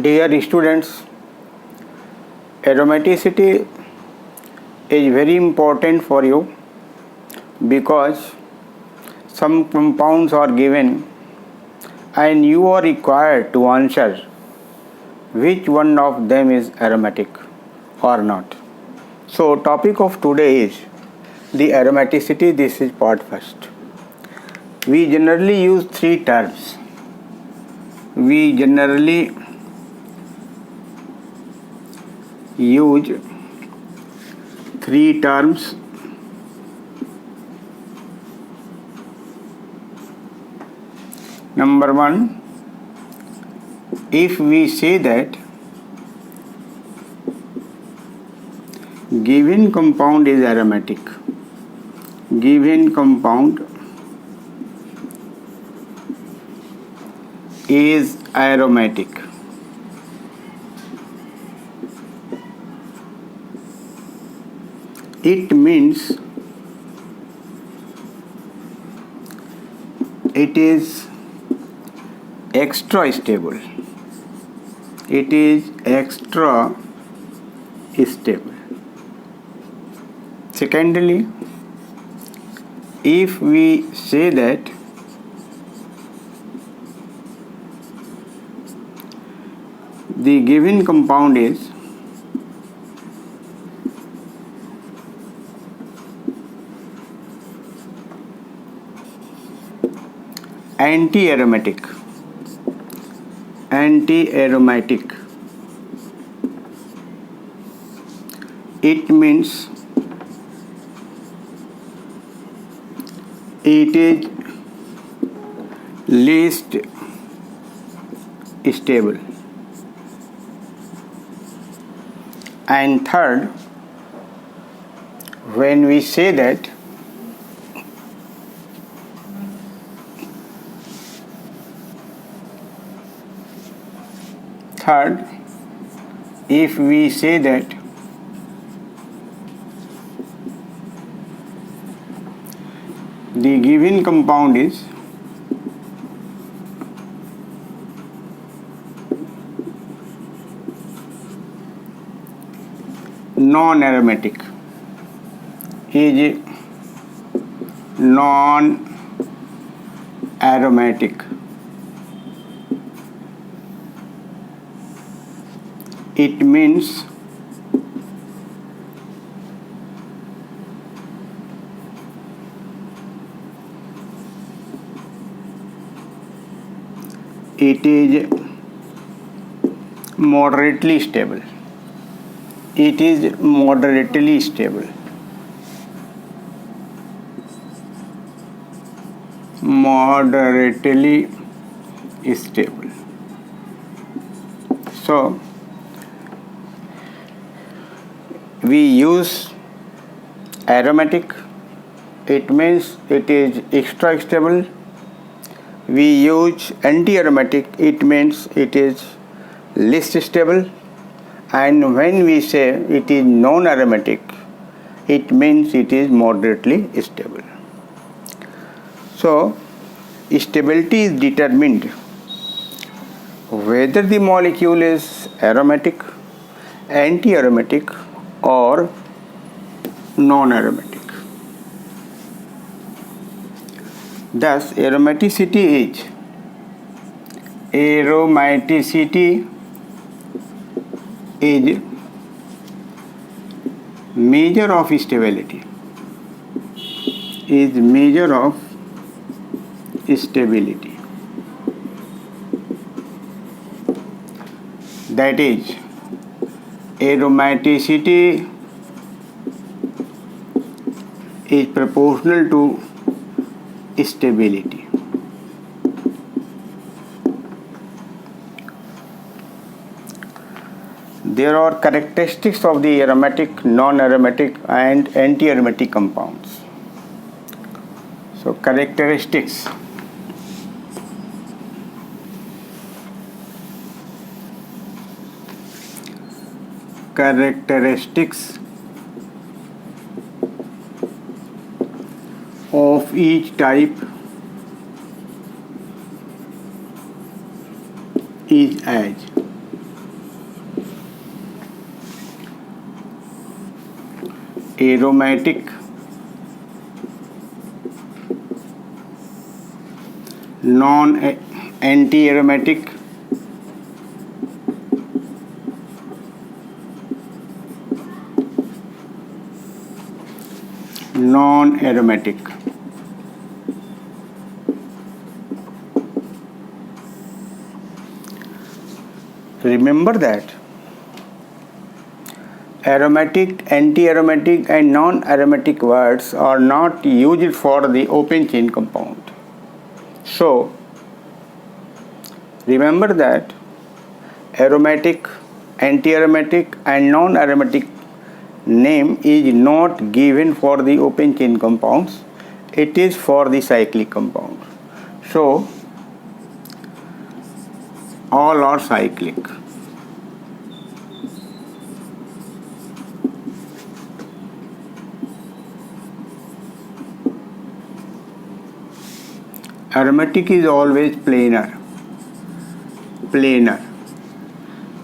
Dear students, aromaticity is very important for you because some compounds are given and you are required to answer which one of them is aromatic or not. So topic of today is the aromaticity. This is part first. We generally use three terms. We generally use three terms. Number one, if we say that given compound is aromatic, given compound is aromatic, it means it is extra stable. It is extra stable. Secondly, if we say that the given compound is anti-aromatic, it means it is least stable. And third, when we say that if we say that the given compound is non-aromatic, it means it is moderately stable. It is moderately stable. Moderately stable. So we use aromatic, it means it is extra stable. We use anti-aromatic, it means it is least stable. And when we say it is non-aromatic, it means it is moderately stable. So stability is determined whether the molecule is aromatic, anti-aromatic or non-aromatic. Thus aromaticity is measure of stability, that is aromaticity is proportional to stability. There are characteristics of the aromatic, non-aromatic and anti-aromatic compounds. So characteristics. Of each type is as aromatic, anti-aromatic, non-aromatic. Remember that aromatic, anti-aromatic and non-aromatic words are not used for the open chain compound. So remember that aromatic, anti-aromatic and non-aromatic name is not given for the open chain compounds, it is for the cyclic compound. So all are cyclic. Aromatic is always planar.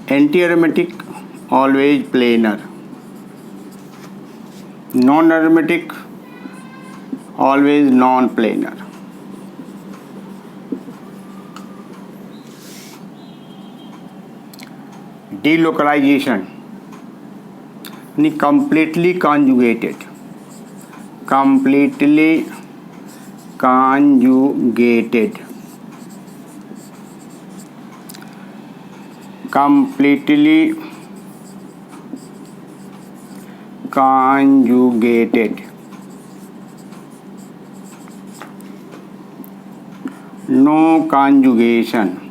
Anti-aromatic always planar. Non-aromatic always non-planar. Delocalization completely conjugated. Completely conjugated. No conjugation.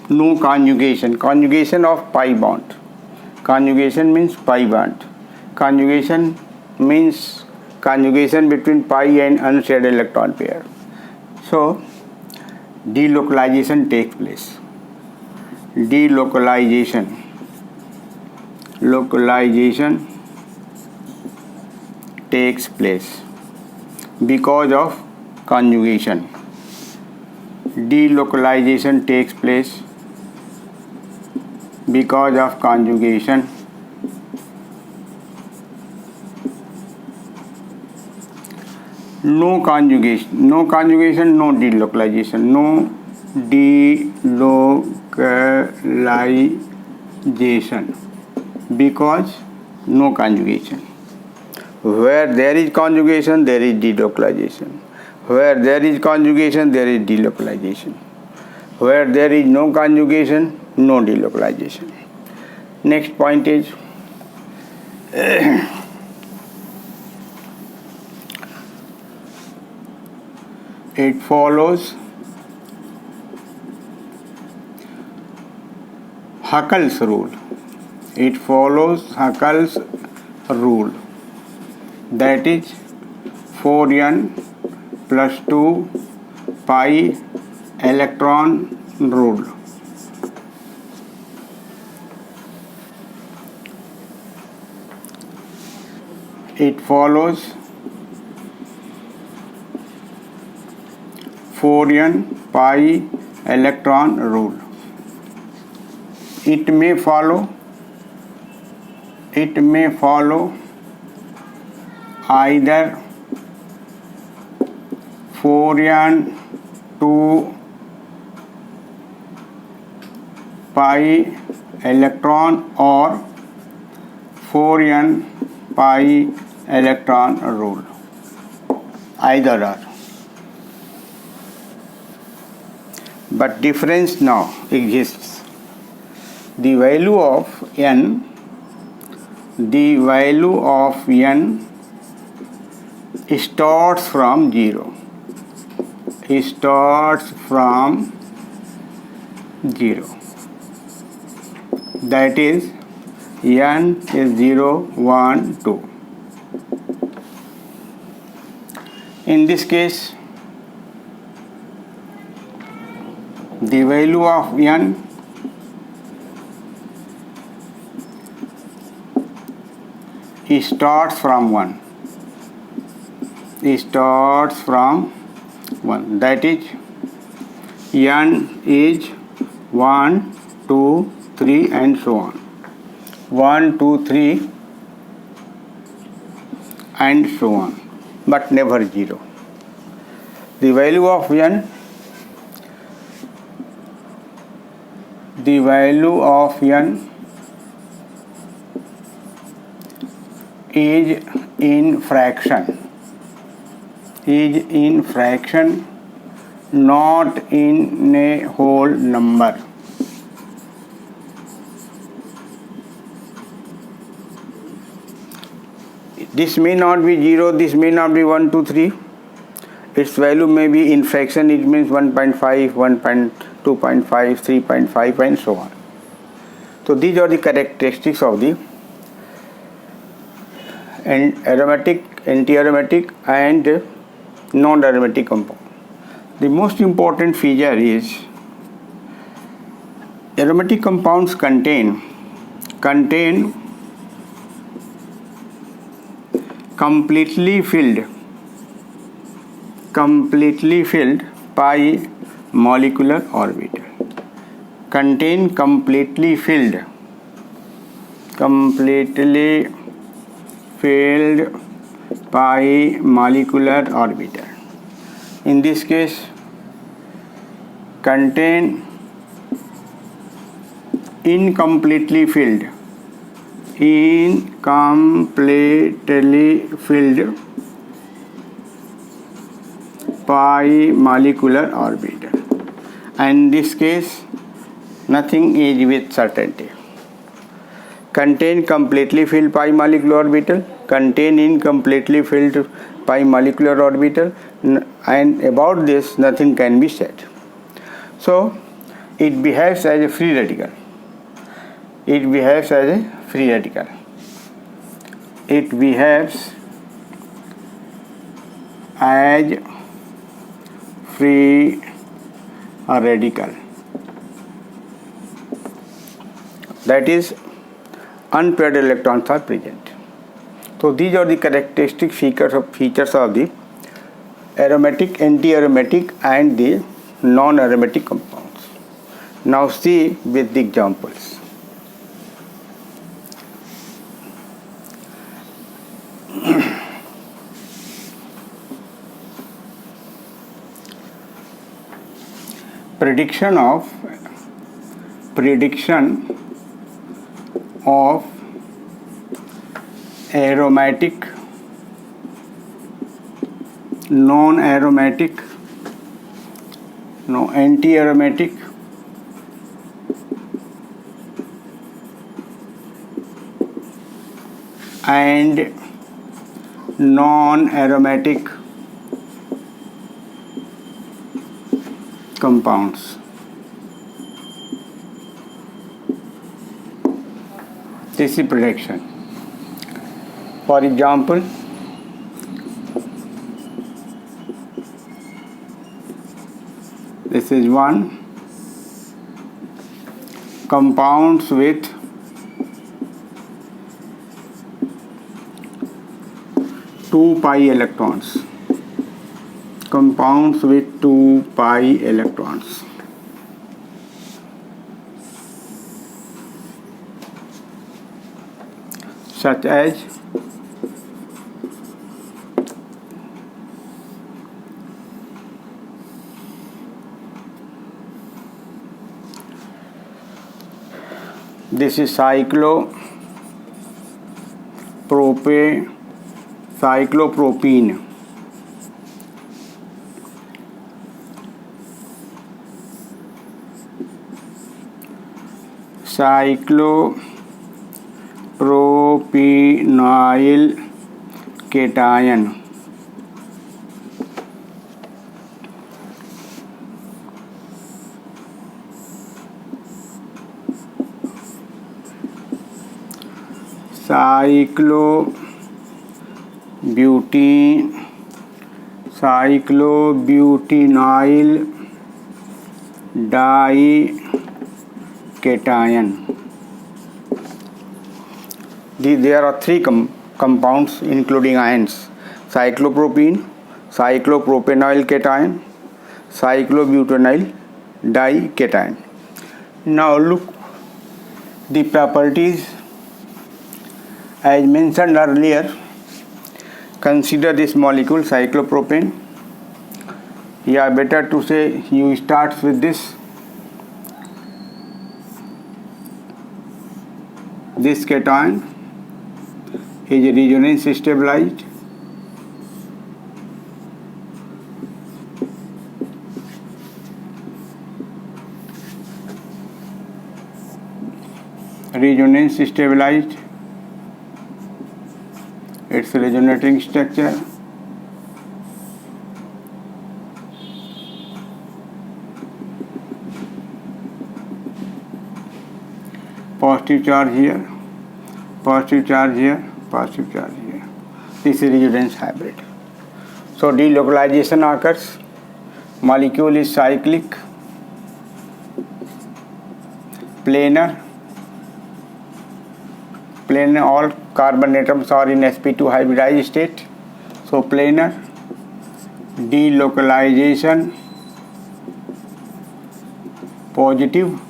No conjugation. Conjugation of pi bond. Conjugation means pi bond. Conjugation means conjugation between pi and unshaded electron pair. So delocalization takes place. Localization takes place because of conjugation. Delocalization takes place because of conjugation. No conjugation, no delocalization. No delocalization because no conjugation. Where there is conjugation, there is delocalization. Where there is conjugation, there is delocalization. Where there is no conjugation, no delocalization. Next point is it follows Huckel's rule. It follows Huckel's rule, that is 4n plus 2 pi electron rule. It follows 4n pi electron rule. It may follow either 4n 2 pi electron or 4n pi electron rule. Either or. But difference now exists. The value of n starts from 0. That is n is 0, 1, 2. In this case, the value of n starts from 1. That is n is 1, 2, 3 and so on. 1, 2, 3 and so on, but never 0. The value of n is in fraction, not in a whole number. This may not be 0, this may not be 1, 2, 3. Its value may be in fraction, it means 1.5, 2.5, 3.5 and so on. So these are the characteristics of the aromatic, anti-aromatic and non-aromatic compound. The most important feature is aromatic compounds contain completely filled pi molecular orbital. Contain completely filled pi molecular orbital. In this case, contain incompletely filled pi molecular orbital. And in this case, nothing is with certainty. Contain completely filled pi molecular orbital, contain incompletely filled pi molecular orbital, and about this nothing can be said. So it behaves as a free radical. It behaves as free radical. That is, unpaired electrons are present. So these are the characteristic features of the aromatic, anti-aromatic and the non-aromatic compounds. Now see with the examples. Prediction of aromatic, non-aromatic, anti-aromatic and non-aromatic compounds. This is prediction. For example, this is one compounds with 2 pi electrons. Compounds with 2 pi electrons. Such as this is cyclopropene, cyclopropenyl cation. Cyclobutynyl dication. There are 3 compounds including ions: cyclopropene, cyclopropenyl cation, cyclobutynyl dication. Now look the properties As mentioned earlier, consider this molecule cyclopropane. Yeah, better to say you start with this. This cation is resonance stabilized. Resonance stabilized. Its resonating structure. Positive charge here, positive charge here, positive charge here. This is resonance hybrid. So delocalization occurs. Molecule is cyclic, planar. Planar, all carbon atoms are in sp2 hybridized state. So planar. Delocalization positive,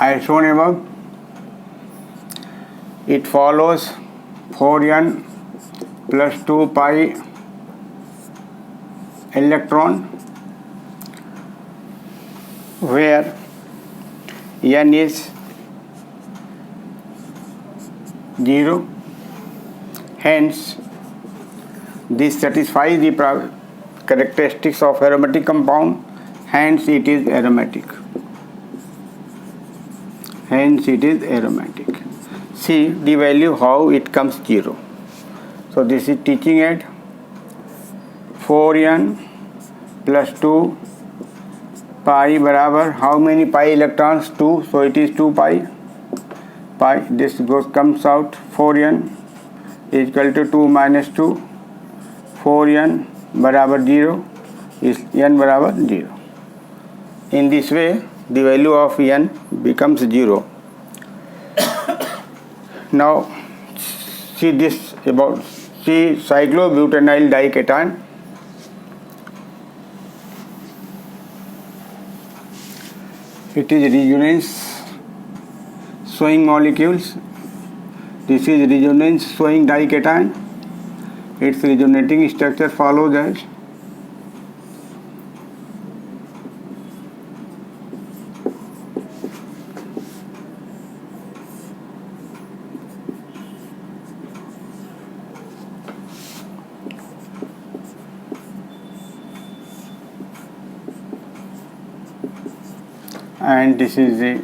as shown above. It follows 4n plus 2 pi electron, where n is 0. Hence, this satisfies the characteristics of aromatic compound. Hence, it is aromatic. Hence, it is aromatic. See the value how it comes 0. So this is teaching aid. 4n plus 2 pi barabar, how many pi electrons? 2. So it is 2 pi. This comes out 4n is equal to 2 minus 2. 4n barabar 0 is n barabar 0. In this way, the value of n becomes 0. Now, see this about cyclobutynyl dication. It is resonance showing molecules. This is resonance showing dication. Its resonating structure follows as and this is a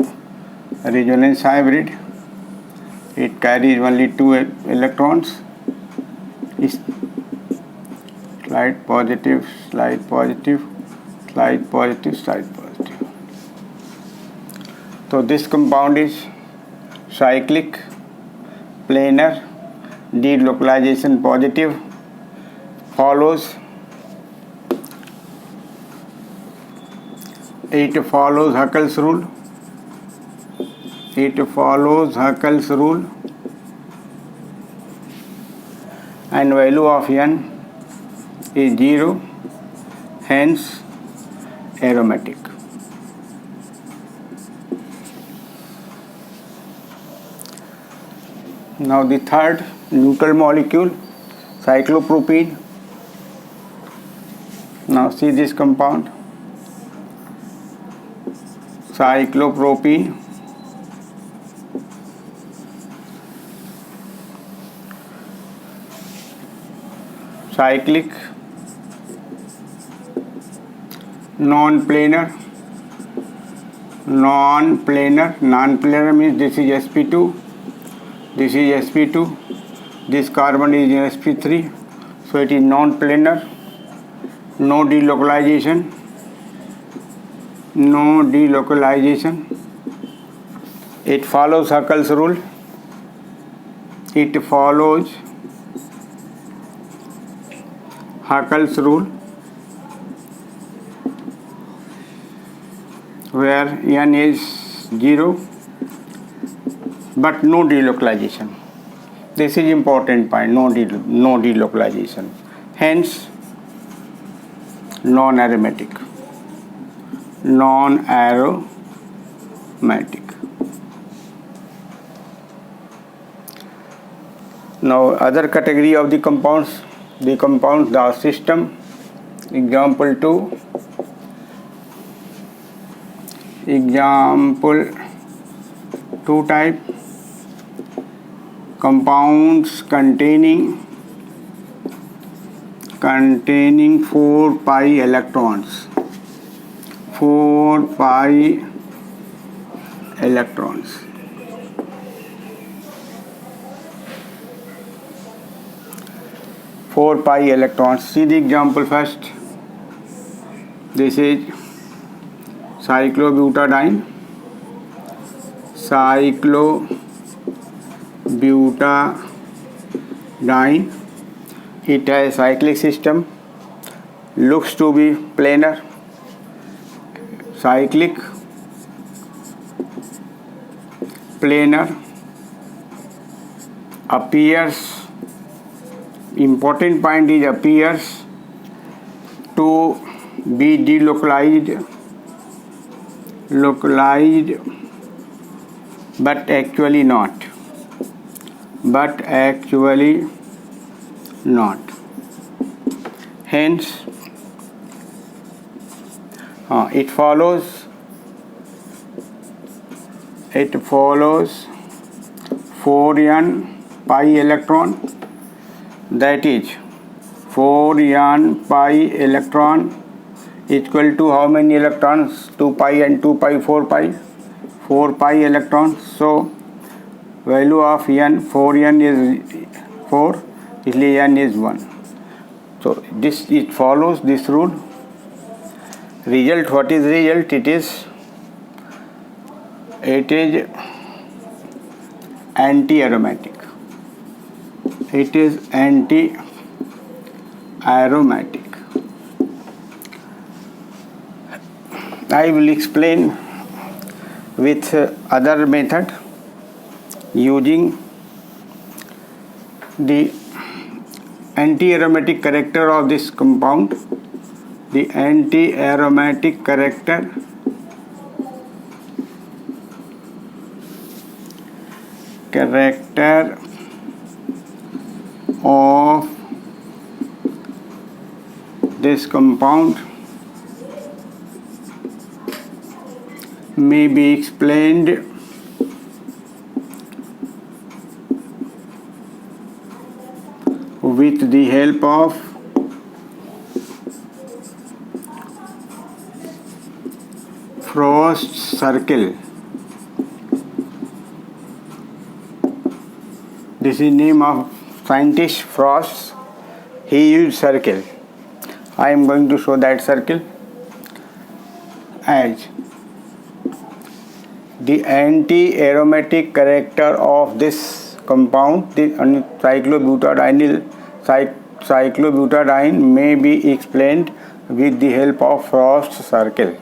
resonance hybrid. It carries only 2 electrons. Slight positive, slight positive, slight positive, slight positive. So this compound is cyclic, planar, delocalization positive, follows. It follows Huckel's rule. It follows Huckel's rule, and value of n is 0. Hence, aromatic. Now the third neutral molecule, cyclopropene. Now see this compound, cyclopropene. Cyclic, non-planar. Non-planar means this is sp2, this is sp2, this carbon is in sp3, so it is non-planar. No delocalization. No delocalization. It follows Huckel's rule. It follows Huckel's rule, where n is 0, but no delocalization. This is important point, no delocalization. Hence, non-aromatic. Non-aromatic. Now other category of the compounds, the system. Example 2. Example 2 type, compounds containing 4 pi electrons. 4 pi electrons. See the example first. This is cyclobutadiene. It has cyclic system, looks to be planar, cyclic, planar, appears, important point is appears to be delocalized, but actually not. Hence, it follows 4n pi electron, that is 4n pi electron equal to how many electrons? 2 pi and 2 pi, 4 pi. 4 pi electrons. So value of n, 4n is 4, इसलिए n is 1. So it follows this rule. Result, what is result? It is anti-aromatic. It is anti-aromatic. I will explain with other method using the anti-aromatic character of this compound. The anti-aromatic character of this compound may be explained with the help of Frost's circle. This is name of scientist Frost. He used circle. I am going to show that circle as the anti-aromatic character of this compound, the cyclobutadiene may be explained with the help of Frost's circle.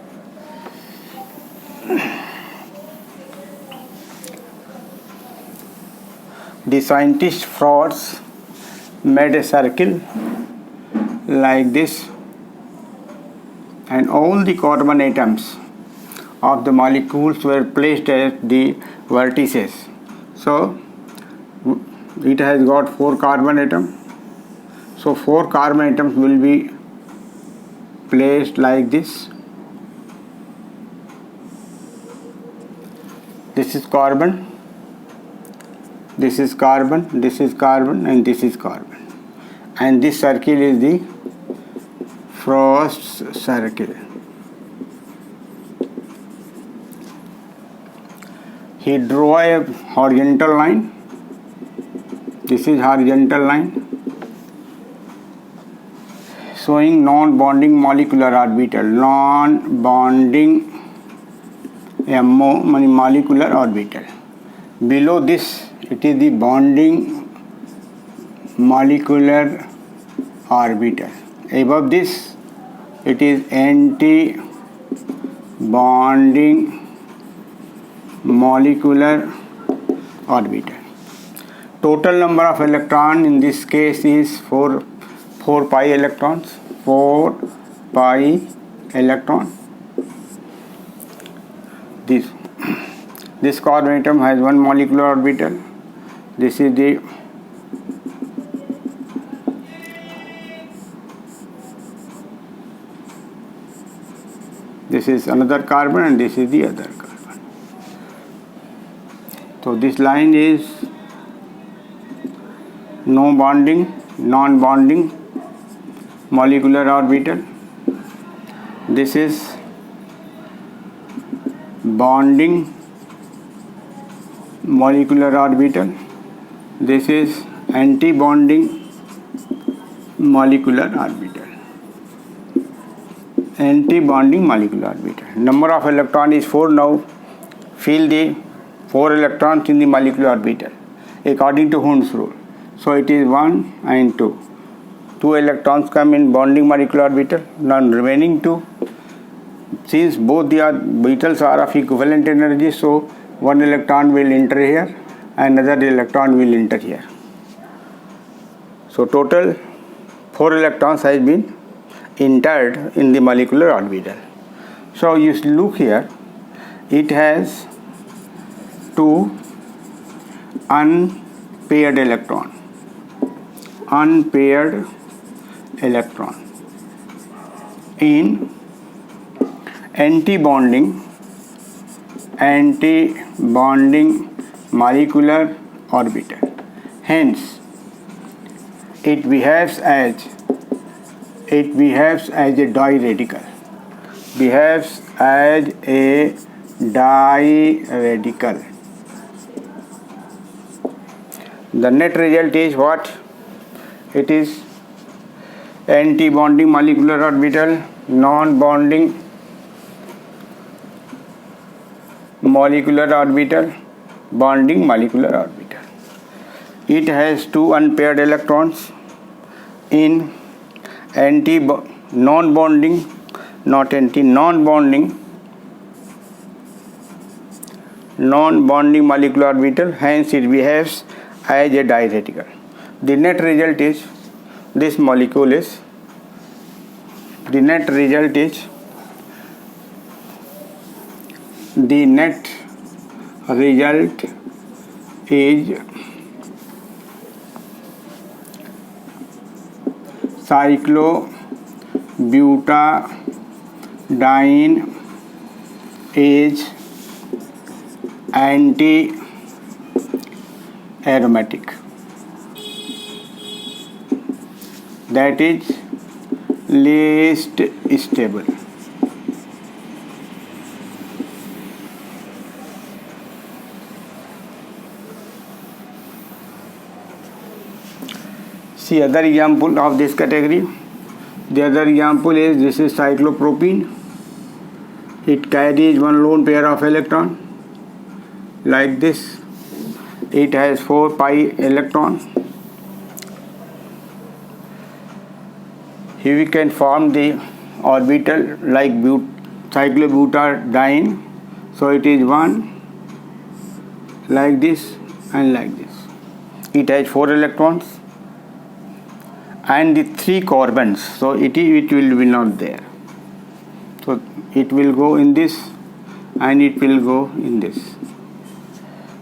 The scientist Frost made a circle like this, and all the carbon atoms of the molecules were placed at the vertices. So it has got 4 carbon atoms. So 4 carbon atoms will be placed like this. This is carbon, this is carbon, this is carbon, and this is carbon. And this circle is the Frost's circle. He drew a horizontal line. This is horizontal line showing non-bonding molecular orbital. Non-bonding MO molecular orbital. Below this, it is the bonding molecular orbital. Above this, it is anti-bonding molecular orbital. Total number of electrons in this case is 4 pi electrons. 4 pi electron. This carbon atom has one molecular orbital. This is the This is another carbon and this is the other carbon. So this line is no bonding, non-bonding molecular orbital. This is bonding molecular orbital. This is anti-bonding molecular orbital. Anti-bonding molecular orbital. Number of electron is 4 now. Fill the 4 electrons in the molecular orbital according to Hund's rule. So it is 1 and 2. 2 electrons come in bonding molecular orbital. Now remaining 2. Since both the orbitals are of equivalent energy, so one electron will enter here, another electron will enter here. So total 4 electrons has been entered in the molecular orbital. So you look here, it has 2 unpaired electron. Unpaired electron in anti-bonding molecular orbital. Hence, it behaves as a diradical. Behaves as a diradical. The net result is what? It is anti-bonding molecular orbital, non-bonding molecular orbital, bonding molecular orbital. It has 2 unpaired electrons in non-bonding molecular orbital. Hence it behaves as a diradical. The net result is this molecule is cyclobutadiene is anti-aromatic. That is least stable. See other example of this category. The other example is this is cyclopropene. It carries 1 lone pair of electron like this. It has 4 pi electrons. Here we can form the orbital like cyclobutadiene. So it is 1 like this and like this. It has 4 electrons and the 3 carbons. So it will be not there. So it will go in this and it will go in this.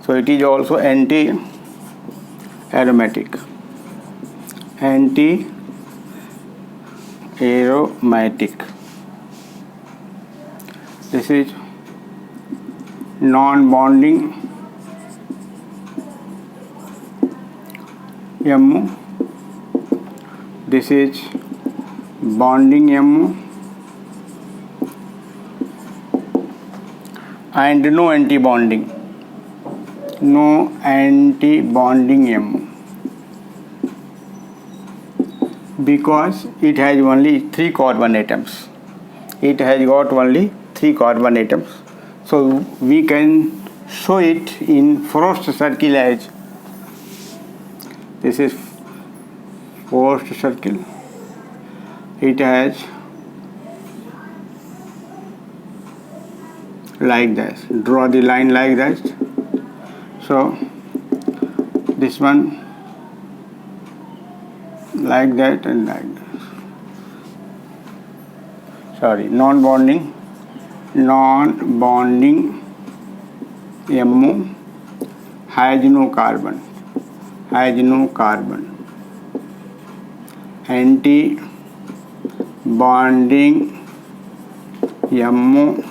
So it is also anti-aromatic. This is non-bonding MO. This is bonding MO and no anti-bonding MO because it has only 3 carbon atoms. It has got only 3 carbon atoms. So we can show it in Frost circle as this is Frost circle. It has like this. Draw the line like that. So this one like that and like that. Sorry, non-bonding MO has no carbon. Anti-bonding MO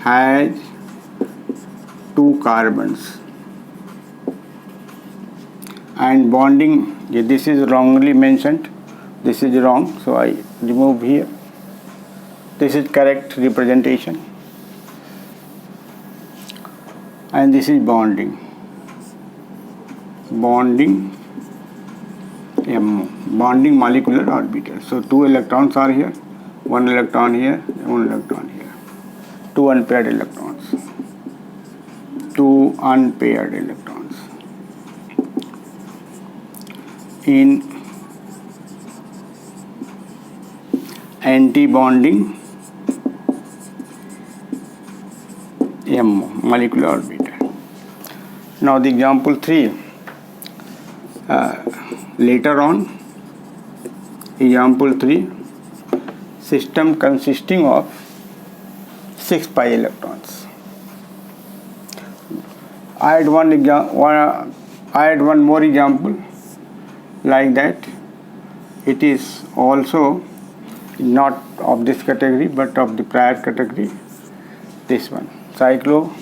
has 2 carbons, and bonding, this is wrongly mentioned, this is wrong, so I remove here. This is correct representation, and this is bonding MO, bonding molecular orbital. So 2 electrons are here, 1 electron here, 1 electron here, 2 unpaired electrons, 2 unpaired electrons. In anti-bonding MO, molecular orbital. Now the example 3, later on, example 3, system consisting of 6 pi electrons. I had one more example like that. It is also not of this category but of the prior category. This one, cyclo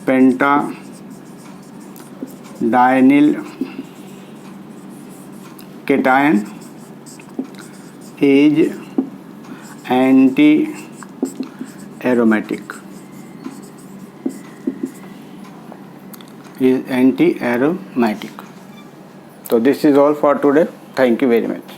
penta dienyl cation is anti-aromatic. So this is all for today. Thank you very much.